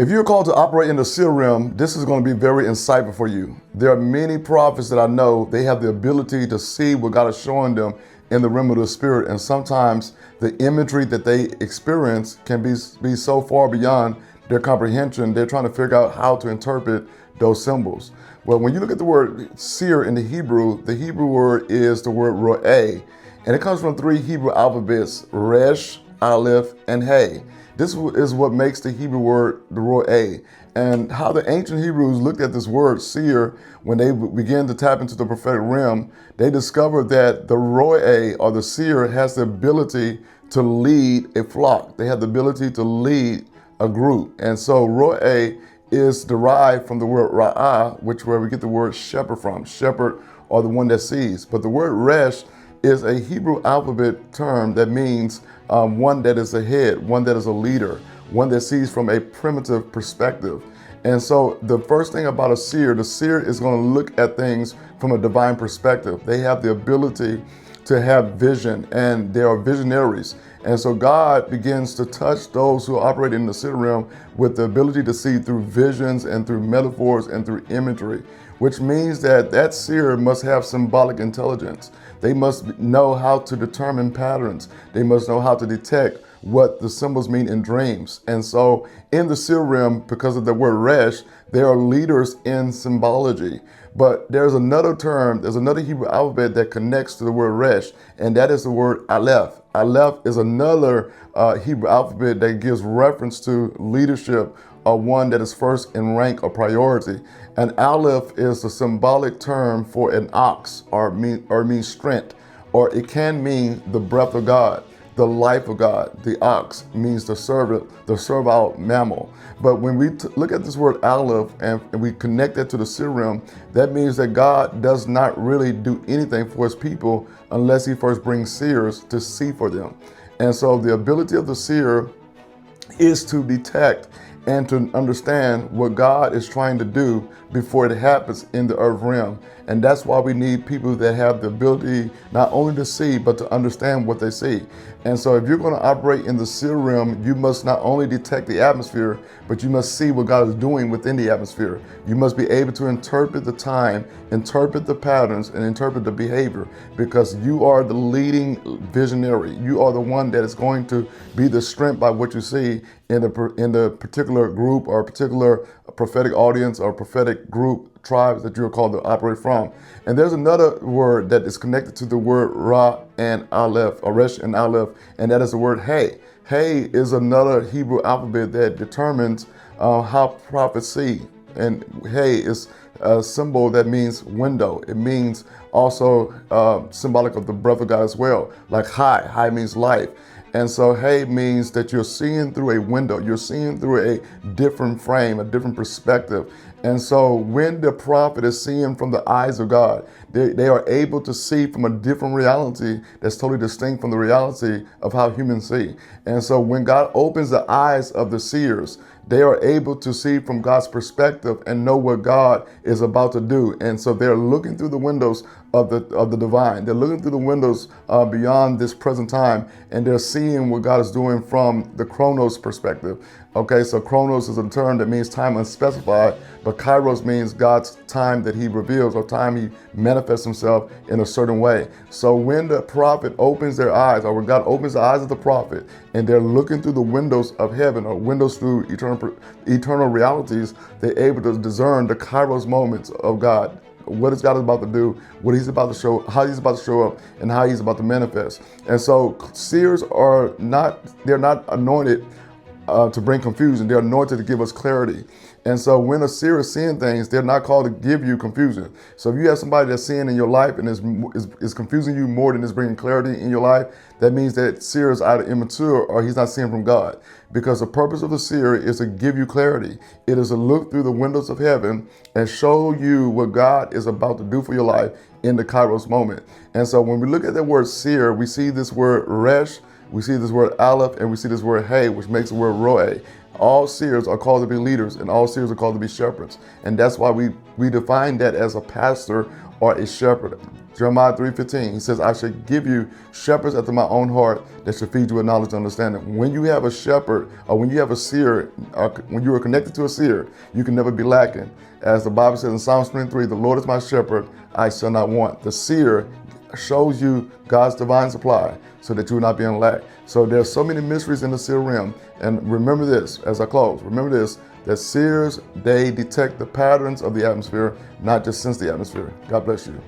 If you're called to operate in the seer realm, this is going to be very insightful for you. There are many prophets that I know, they have the ability to see what God is showing them in the realm of the spirit. And sometimes the imagery that they experience can be so far beyond their comprehension, they're trying to figure out how to interpret those symbols. Well, when you look at the word seer in the Hebrew word is the word ro'eh, and it comes from three Hebrew alphabets, resh, aleph, and hey. This is what makes the Hebrew word the ro'eh. And how the ancient Hebrews looked at this word seer, when they began to tap into the prophetic realm, they discovered that the ro'eh, or the seer, has the ability to lead a flock. They have the ability to lead a group. And so ro'eh is derived from the word ra'ah, which where we get the word shepherd from. Shepherd, or the one that sees. But the word resh is a Hebrew alphabet term that means one that is a head, one that is a leader, one that sees from a primitive perspective. And so the first thing about the seer is going to look at things from a divine perspective. They have the ability to have vision, and they are visionaries. And so God begins to touch those who operate in the seer realm with the ability to see through visions and through metaphors and through imagery, which means that seer must have symbolic intelligence. They must know how to determine patterns. They must know how to detect what the symbols mean in dreams. And so in the seer realm, because of the word resh, they are leaders in symbology. But there's another term, there's another Hebrew alphabet that connects to the word resh, and that is the word aleph. Aleph is another Hebrew alphabet that gives reference to leadership, or one that is first in rank or priority. And aleph is the symbolic term for an ox, or means strength, or it can mean the breath of God, the life of God. The ox means the servant, the servile mammal. But when we look at this word aleph and we connect it to the seer realm, that means that God does not really do anything for his people unless he first brings seers to see for them. And so the ability of the seer is to detect and to understand what God is trying to do before it happens in the earth realm. And that's why we need people that have the ability not only to see, but to understand what they see. And so if you're going to operate in the seer realm, you must not only detect the atmosphere, but you must see what God is doing within the atmosphere. You must be able to interpret the time, interpret the patterns, and interpret the behavior, because you are the leading visionary. You are the one that is going to be the strength by what you see in the particular group or particular prophetic audience or prophetic group, tribes that you're called to operate from. And there's another word that is connected to the word Ra and Aleph, or Resh and Aleph, and that is the word Hey. Hey is another Hebrew alphabet that determines how prophets see. And Hey is a symbol that means window. It means also symbolic of the breath of God as well. Like Hai. Hai means life. And so hey means that you're seeing through a window. You're seeing through a different frame, a different perspective. And so when the prophet is seeing from the eyes of God, they are able to see from a different reality that's totally distinct from the reality of how humans see. And so when God opens the eyes of the seers, they are able to see from God's perspective and know what God is about to do. And so they're looking through the windows of the divine. They're looking through the windows beyond this present time, and they're seeing what God is doing from the chronos perspective. Okay, so chronos is a term that means time unspecified, but kairos means God's time that he reveals, or time he manifests himself in a certain way. So when the prophet opens their eyes, or when God opens the eyes of the prophet, and they're looking through the windows of heaven, or windows through eternal realities, they're able to discern the kairos moments of God. What is God about to do, what he's about to show, how he's about to show up, and how he's about to manifest. And so seers are they're not anointed to bring confusion. They're anointed to give us clarity. And so when a seer is seeing things, they're not called to give you confusion. So if you have somebody that's seeing in your life and is confusing you more than is bringing clarity in your life, that means that seer is either immature or he's not seeing from God. Because the purpose of the seer is to give you clarity. It is to look through the windows of heaven and show you what God is about to do for your life in the kairos moment. And so when we look at the word seer, we see this word resh, we see this word aleph, and we see this word hey, which makes the word roeh. All seers are called to be leaders, and all seers are called to be shepherds. And that's why we define that as a pastor or a shepherd. Jeremiah 3:15, he says, I shall give you shepherds after my own heart that shall feed you with knowledge and understanding. When you have a shepherd, or when you have a seer, or when you are connected to a seer, you can never be lacking. As the Bible says in Psalms 23, the Lord is my shepherd, I shall not want. The seer shows you God's divine supply so that you will not be in lack. So there's so many mysteries in the seer realm. And remember this, as I close, remember this, that seers, they detect the patterns of the atmosphere, not just sense the atmosphere. God bless you.